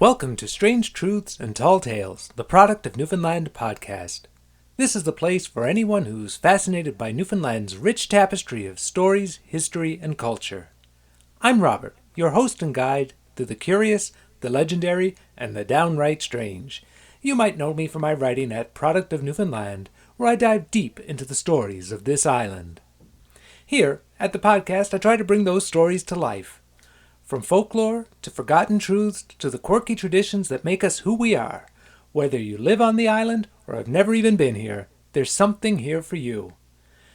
Welcome to Strange Truths and Tall Tales, the product of Newfoundland podcast. This is the place for anyone who's fascinated by Newfoundland's rich tapestry of stories, history, and culture. I'm Robert, your host and guide through the curious, the legendary, and the downright strange. You might know me from my writing at Product of Newfoundland, where I dive deep into the stories of this island. Here, at the podcast, I try to bring those stories to life. From folklore, to forgotten truths, to the quirky traditions that make us who we are. Whether you live on the island or have never even been here, there's something here for you.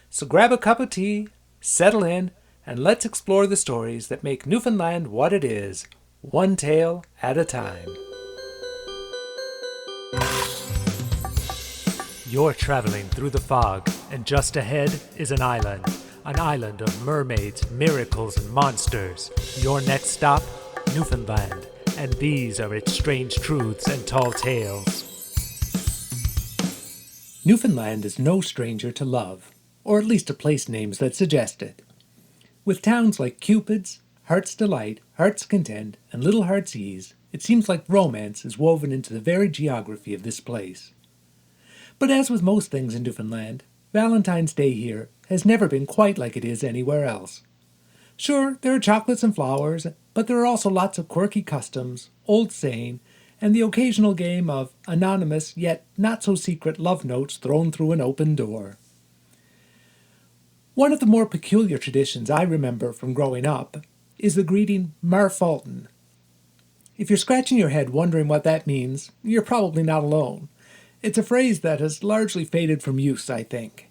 So grab a cup of tea, settle in, and let's explore the stories that make Newfoundland what it is, one tale at a time. You're traveling through the fog, and just ahead is an island of mermaids, miracles, and monsters. Your next stop, Newfoundland, and these are its strange truths and tall tales. Newfoundland is no stranger to love, or at least to place names that suggest it. With towns like Cupid's, Heart's Delight, Heart's Content, and Little Heart's Ease, it seems like romance is woven into the very geography of this place. But as with most things in Newfoundland, Valentine's Day here has never been quite like it is anywhere else. Sure, there are chocolates and flowers, but there are also lots of quirky customs, old saying, and the occasional game of anonymous yet not-so-secret love notes thrown through an open door. One of the more peculiar traditions I remember from growing up is the greeting Falten. If you're scratching your head wondering what that means, you're probably not alone. It's a phrase that has largely faded from use, I think.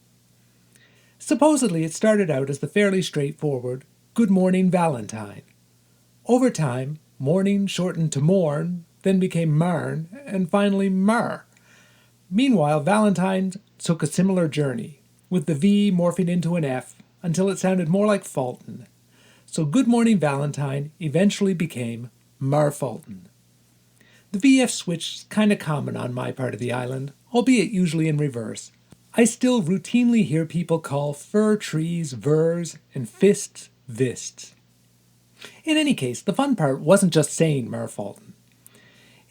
Supposedly it started out as the fairly straightforward, "Good morning, Valentine." Over time, morning shortened to morn, then became marn, and finally mar. Meanwhile, Valentine took a similar journey, with the V morphing into an F, until it sounded more like Falten. So Good Morning Valentine eventually became Mar Falten. The VF switch is kind of common on my part of the island, albeit usually in reverse. I still routinely hear people call fir trees vers and fists vists. In any case, the fun part wasn't just saying Merfalten.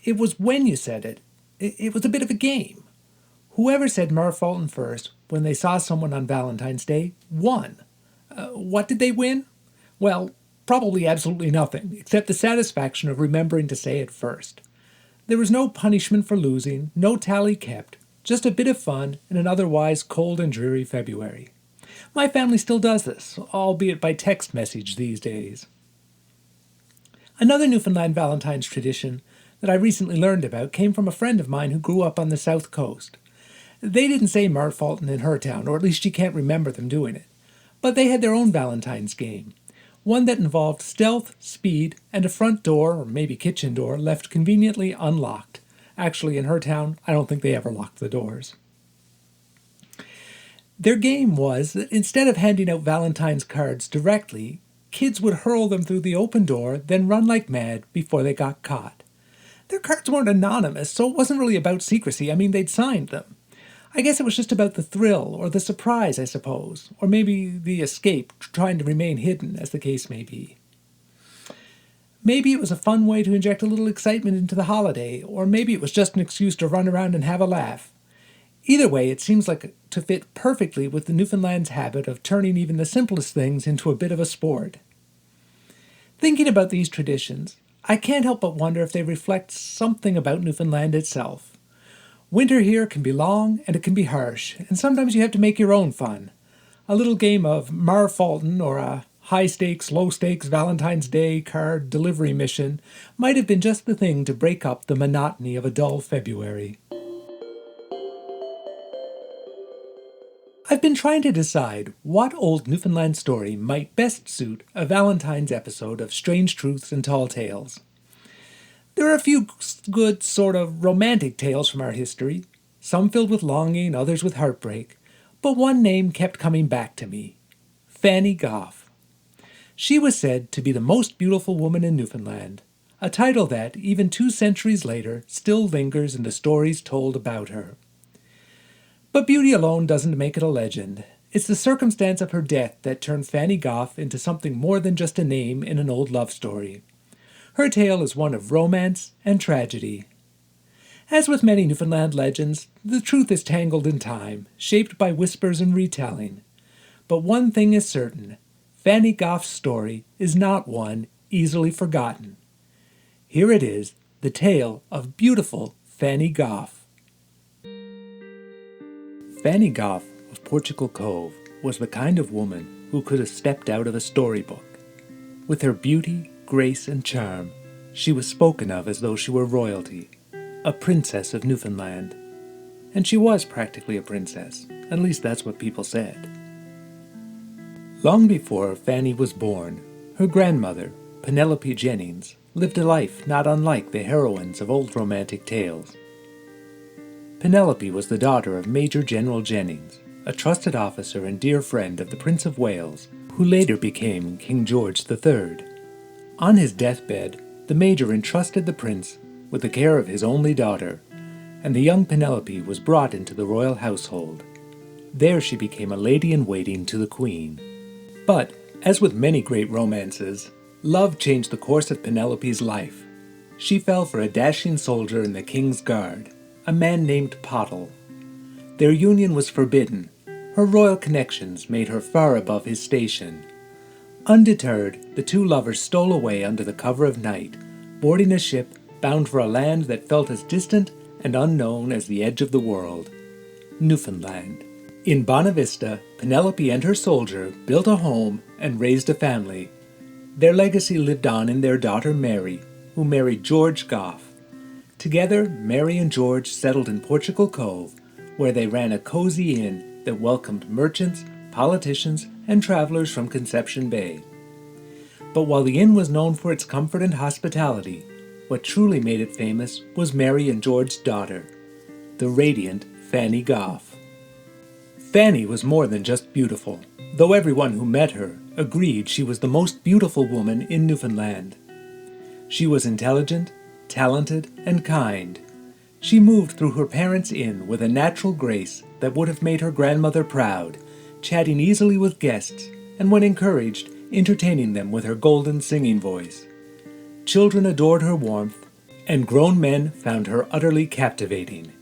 It was when you said it. It was a bit of a game. Whoever said Merfalten first when they saw someone on Valentine's Day won. What did they win? Well, probably absolutely nothing, except the satisfaction of remembering to say it first. There was no punishment for losing, no tally kept, just a bit of fun in an otherwise cold and dreary February. My family still does this, albeit by text message these days. Another Newfoundland Valentine's tradition that I recently learned about came from a friend of mine who grew up on the south coast. They didn't say Marfalten in her town, or at least she can't remember them doing it. But they had their own Valentine's game. One that involved stealth, speed, and a front door, or maybe kitchen door, left conveniently unlocked. Actually, in her town, I don't think they ever locked the doors. Their game was that instead of handing out Valentine's cards directly, kids would hurl them through the open door, then run like mad before they got caught. Their cards weren't anonymous, so it wasn't really about secrecy. They'd signed them. I guess it was just about the thrill, or the surprise, I suppose, or maybe the escape, trying to remain hidden, as the case may be. Maybe it was a fun way to inject a little excitement into the holiday, or maybe it was just an excuse to run around and have a laugh. Either way, it seems like to fit perfectly with the Newfoundland's habit of turning even the simplest things into a bit of a sport. Thinking about these traditions, I can't help but wonder if they reflect something about Newfoundland itself. Winter here can be long and it can be harsh, and sometimes you have to make your own fun. A little game of Marfalten or a high-stakes, low-stakes Valentine's Day card delivery mission might have been just the thing to break up the monotony of a dull February. I've been trying to decide what old Newfoundland story might best suit a Valentine's episode of Strange Truths and Tall Tales. There are a few good, sort of romantic tales from our history, some filled with longing, others with heartbreak, but one name kept coming back to me: Fanny Goff. She was said to be the most beautiful woman in Newfoundland, a title that, even 2 centuries later, still lingers in the stories told about her. But beauty alone doesn't make it a legend. It's the circumstance of her death that turned Fanny Goff into something more than just a name in an old love story. Her tale is one of romance and tragedy. As with many Newfoundland legends, the truth is tangled in time, shaped by whispers and retelling. But one thing is certain, Fanny Goff's story is not one easily forgotten. Here it is, the tale of beautiful Fanny Goff. Fanny Goff of Portugal Cove was the kind of woman who could have stepped out of a storybook. With her beauty, grace, and charm, she was spoken of as though she were royalty, a princess of Newfoundland. And she was practically a princess, at least that's what people said. Long before Fanny was born, her grandmother, Penelope Jennings, lived a life not unlike the heroines of old romantic tales. Penelope was the daughter of Major General Jennings, a trusted officer and dear friend of the Prince of Wales, who later became King George III. On his deathbed, the Major entrusted the prince with the care of his only daughter, and the young Penelope was brought into the royal household. There she became a lady-in-waiting to the Queen. But, as with many great romances, love changed the course of Penelope's life. She fell for a dashing soldier in the King's Guard, a man named Pottle. Their union was forbidden. Her royal connections made her far above his station. Undeterred, the two lovers stole away under the cover of night, boarding a ship bound for a land that felt as distant and unknown as the edge of the world, Newfoundland. In Bonavista, Penelope and her soldier built a home and raised a family. Their legacy lived on in their daughter Mary, who married George Goff. Together, Mary and George settled in Portugal Cove, where they ran a cozy inn that welcomed merchants, politicians, and travelers from Conception Bay. But while the inn was known for its comfort and hospitality, what truly made it famous was Mary and George's daughter, the radiant Fanny Goff. Fanny was more than just beautiful, though everyone who met her agreed she was the most beautiful woman in Newfoundland. She was intelligent, talented, and kind. She moved through her parents' inn with a natural grace that would have made her grandmother proud, chatting easily with guests, and when encouraged, entertaining them with her golden singing voice. Children adored her warmth, and grown men found her utterly captivating.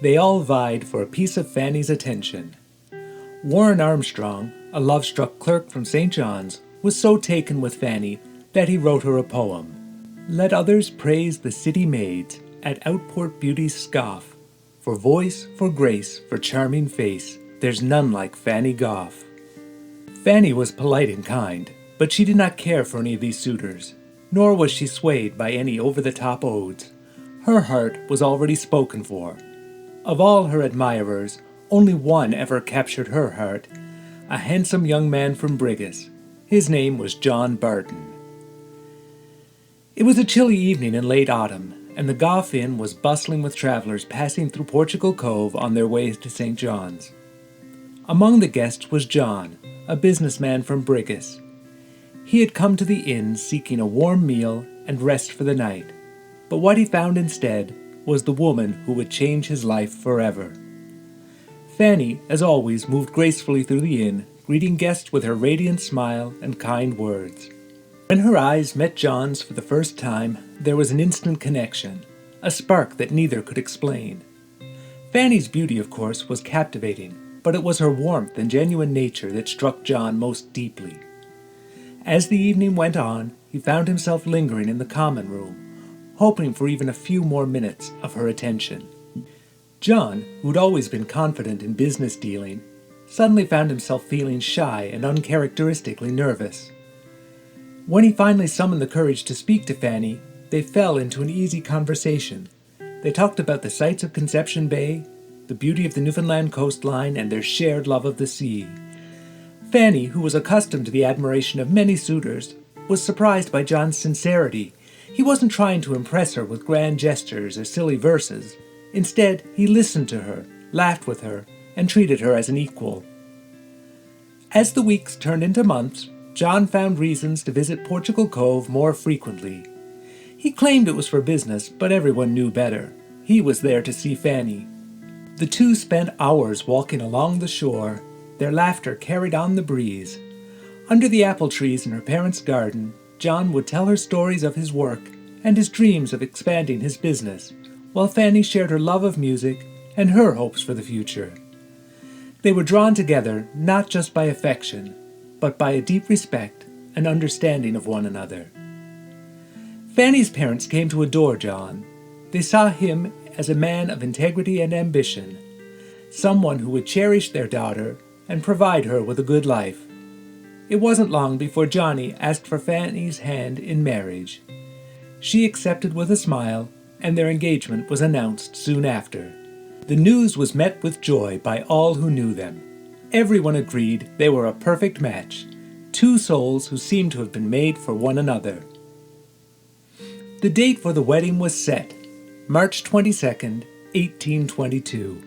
They all vied for a piece of Fanny's attention. Warren Armstrong, a love-struck clerk from St. John's, was so taken with Fanny that he wrote her a poem. Let others praise the city maids, at Outport beauty's scoff. For voice, for grace, for charming face, there's none like Fanny Goff. Fanny was polite and kind, but she did not care for any of these suitors, nor was she swayed by any over-the-top odes. Her heart was already spoken for. Of all her admirers, only one ever captured her heart, a handsome young man from Brigus. His name was John Barton. It was a chilly evening in late autumn, and the Goff Inn was bustling with travelers passing through Portugal Cove on their way to St. John's. Among the guests was John, a businessman from Brigus. He had come to the inn seeking a warm meal and rest for the night, but what he found instead was the woman who would change his life forever. Fanny, as always, moved gracefully through the inn, greeting guests with her radiant smile and kind words. When her eyes met John's for the first time, there was an instant connection, a spark that neither could explain. Fanny's beauty, of course, was captivating, but it was her warmth and genuine nature that struck John most deeply. As the evening went on, he found himself lingering in the common room, hoping for even a few more minutes of her attention. John, who'd always been confident in business dealing, suddenly found himself feeling shy and uncharacteristically nervous. When he finally summoned the courage to speak to Fanny, they fell into an easy conversation. They talked about the sights of Conception Bay, the beauty of the Newfoundland coastline, and their shared love of the sea. Fanny, who was accustomed to the admiration of many suitors, was surprised by John's sincerity. He wasn't trying to impress her with grand gestures or silly verses. Instead, he listened to her, laughed with her, and treated her as an equal. As the weeks turned into months, John found reasons to visit Portugal Cove more frequently. He claimed it was for business, but everyone knew better. He was there to see Fanny. The two spent hours walking along the shore, their laughter carried on the breeze. Under the apple trees in her parents' garden, John would tell her stories of his work and his dreams of expanding his business, while Fanny shared her love of music and her hopes for the future. They were drawn together not just by affection, but by a deep respect and understanding of one another. Fanny's parents came to adore John. They saw him as a man of integrity and ambition, someone who would cherish their daughter and provide her with a good life. It wasn't long before Johnny asked for Fanny's hand in marriage. She accepted with a smile, and their engagement was announced soon after. The news was met with joy by all who knew them. Everyone agreed they were a perfect match, two souls who seemed to have been made for one another. The date for the wedding was set, March 22nd, 1822.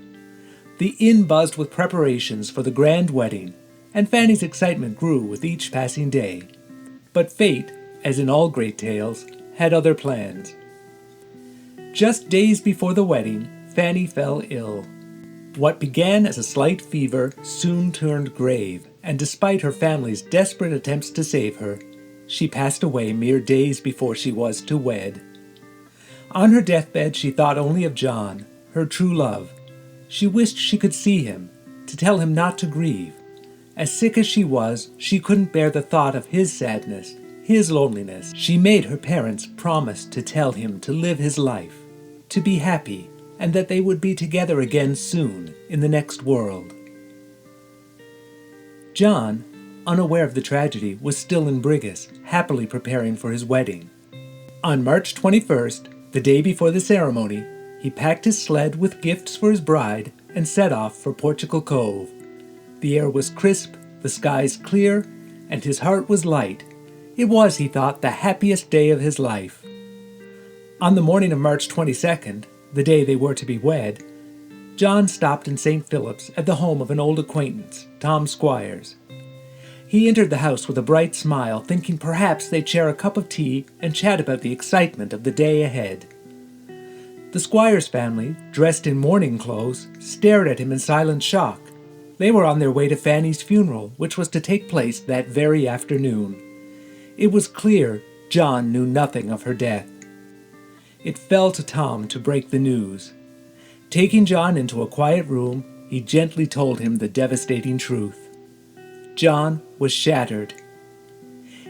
The inn buzzed with preparations for the grand wedding, and Fanny's excitement grew with each passing day. But fate, as in all great tales, had other plans. Just days before the wedding, Fanny fell ill. What began as a slight fever soon turned grave, and despite her family's desperate attempts to save her, she passed away mere days before she was to wed. On her deathbed, she thought only of John, her true love. She wished she could see him, to tell him not to grieve. As sick as she was, she couldn't bear the thought of his sadness, his loneliness. She made her parents promise to tell him to live his life, to be happy, and that they would be together again soon in the next world. John, unaware of the tragedy, was still in Brigus, happily preparing for his wedding. On March 21st, the day before the ceremony, he packed his sled with gifts for his bride and set off for Portugal Cove. The air was crisp, the skies clear, and his heart was light. It was, he thought, the happiest day of his life. On the morning of March 22nd, the day they were to be wed, John stopped in St. Philip's at the home of an old acquaintance, Tom Squires. He entered the house with a bright smile, thinking perhaps they'd share a cup of tea and chat about the excitement of the day ahead. The Squires family, dressed in mourning clothes, stared at him in silent shock. They were on their way to Fanny's funeral, which was to take place that very afternoon. It was clear John knew nothing of her death. It fell to Tom to break the news. Taking John into a quiet room, he gently told him the devastating truth. John was shattered.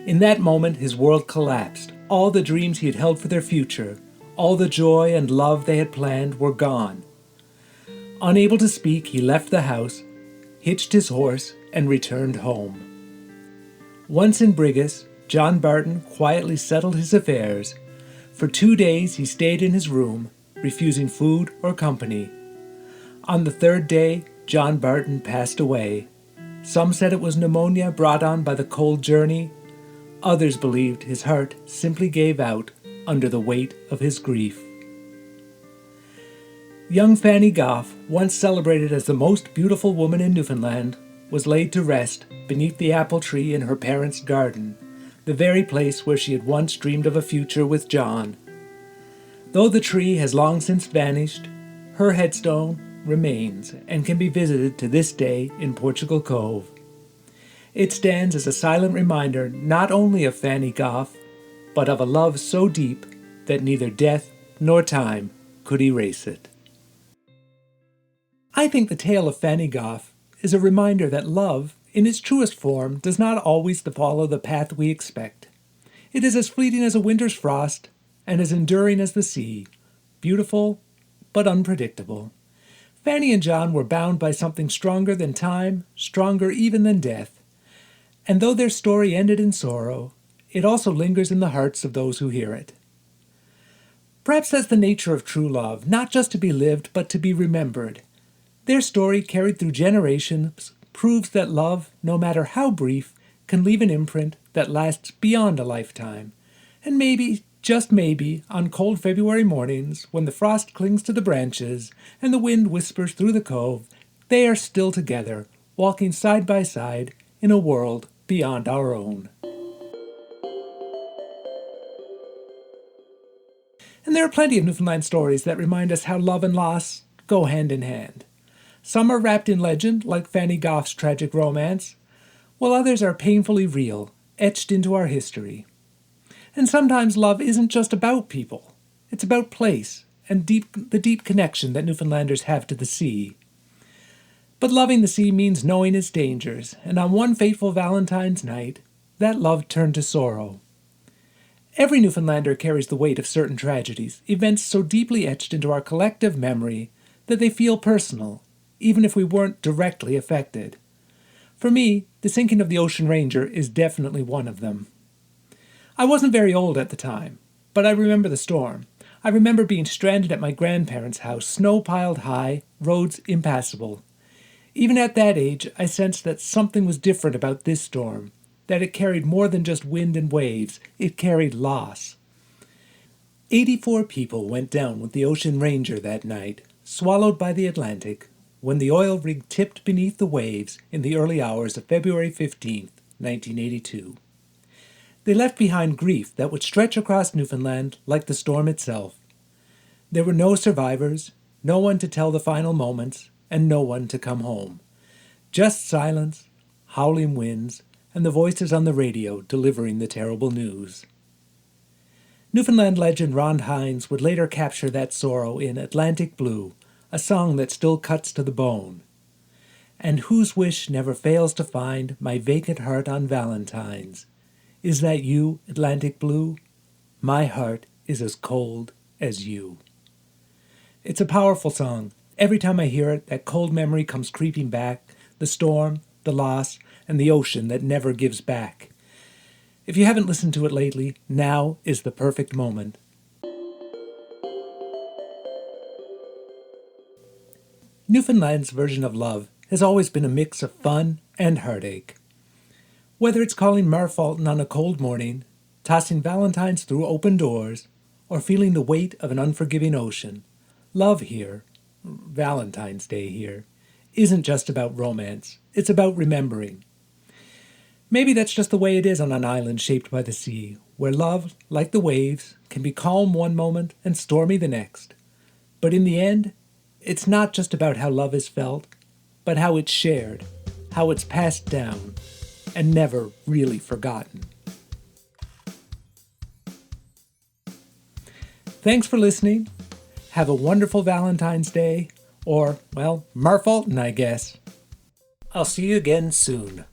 In that moment, his world collapsed. All the dreams he had held for their future, all the joy and love they had planned, were gone. Unable to speak, he left the house, hitched his horse, and returned home. Once in Brigus, John Barton quietly settled his affairs. For 2 days he stayed in his room, refusing food or company. On the third day, John Barton passed away. Some said it was pneumonia brought on by the cold journey. Others believed his heart simply gave out under the weight of his grief. Young Fanny Goff, once celebrated as the most beautiful woman in Newfoundland, was laid to rest beneath the apple tree in her parents' garden, the very place where she had once dreamed of a future with John. Though the tree has long since vanished, her headstone remains and can be visited to this day in Portugal Cove. It stands as a silent reminder not only of Fanny Goff, but of a love so deep that neither death nor time could erase it. I think the tale of Fanny Goff is a reminder that love, in its truest form, does not always follow the path we expect. It is as fleeting as a winter's frost and as enduring as the sea, beautiful but unpredictable. Fanny and John were bound by something stronger than time, stronger even than death. And though their story ended in sorrow, it also lingers in the hearts of those who hear it. Perhaps that's the nature of true love, not just to be lived, but to be remembered. Their story, carried through generations, proves that love, no matter how brief, can leave an imprint that lasts beyond a lifetime. And maybe, just maybe, on cold February mornings, when the frost clings to the branches and the wind whispers through the cove, they are still together, walking side by side in a world beyond our own. And there are plenty of Newfoundland stories that remind us how love and loss go hand in hand. Some are wrapped in legend, like Fanny Goff's tragic romance, while others are painfully real, etched into our history. And sometimes love isn't just about people. It's about place and the deep connection that Newfoundlanders have to the sea. But loving the sea means knowing its dangers, and on one fateful Valentine's night, that love turned to sorrow. Every Newfoundlander carries the weight of certain tragedies, events so deeply etched into our collective memory that they feel personal, even if we weren't directly affected. For me, the sinking of the Ocean Ranger is definitely one of them. I wasn't very old at the time, but I remember the storm. I remember being stranded at my grandparents' house, snow piled high, roads impassable. Even at that age, I sensed that something was different about this storm, that it carried more than just wind and waves, it carried loss. 84 people went down with the Ocean Ranger that night, swallowed by the Atlantic, when the oil rig tipped beneath the waves in the early hours of February 15, 1982. They left behind grief that would stretch across Newfoundland like the storm itself. There were no survivors, no one to tell the final moments, and no one to come home. Just silence, howling winds, and the voices on the radio delivering the terrible news. Newfoundland legend Ron Hines would later capture that sorrow in Atlantic Blue, a song that still cuts to the bone. And whose wish never fails to find my vacant heart on Valentine's? Is that you, Atlantic Blue? My heart is as cold as you. It's a powerful song. Every time I hear it, that cold memory comes creeping back, the storm, the loss, and the ocean that never gives back. If you haven't listened to it lately, now is the perfect moment. Newfoundland's version of love has always been a mix of fun and heartache. Whether it's calling Falten on a cold morning, tossing Valentines through open doors, or feeling the weight of an unforgiving ocean, love here, Valentine's Day here, isn't just about romance. It's about remembering. Maybe that's just the way it is on an island shaped by the sea, where love, like the waves, can be calm one moment and stormy the next. But in the end, it's not just about how love is felt, but how it's shared, how it's passed down, and never really forgotten. Thanks for listening. Have a wonderful Valentine's Day, or, well, Falten, I guess. I'll see you again soon.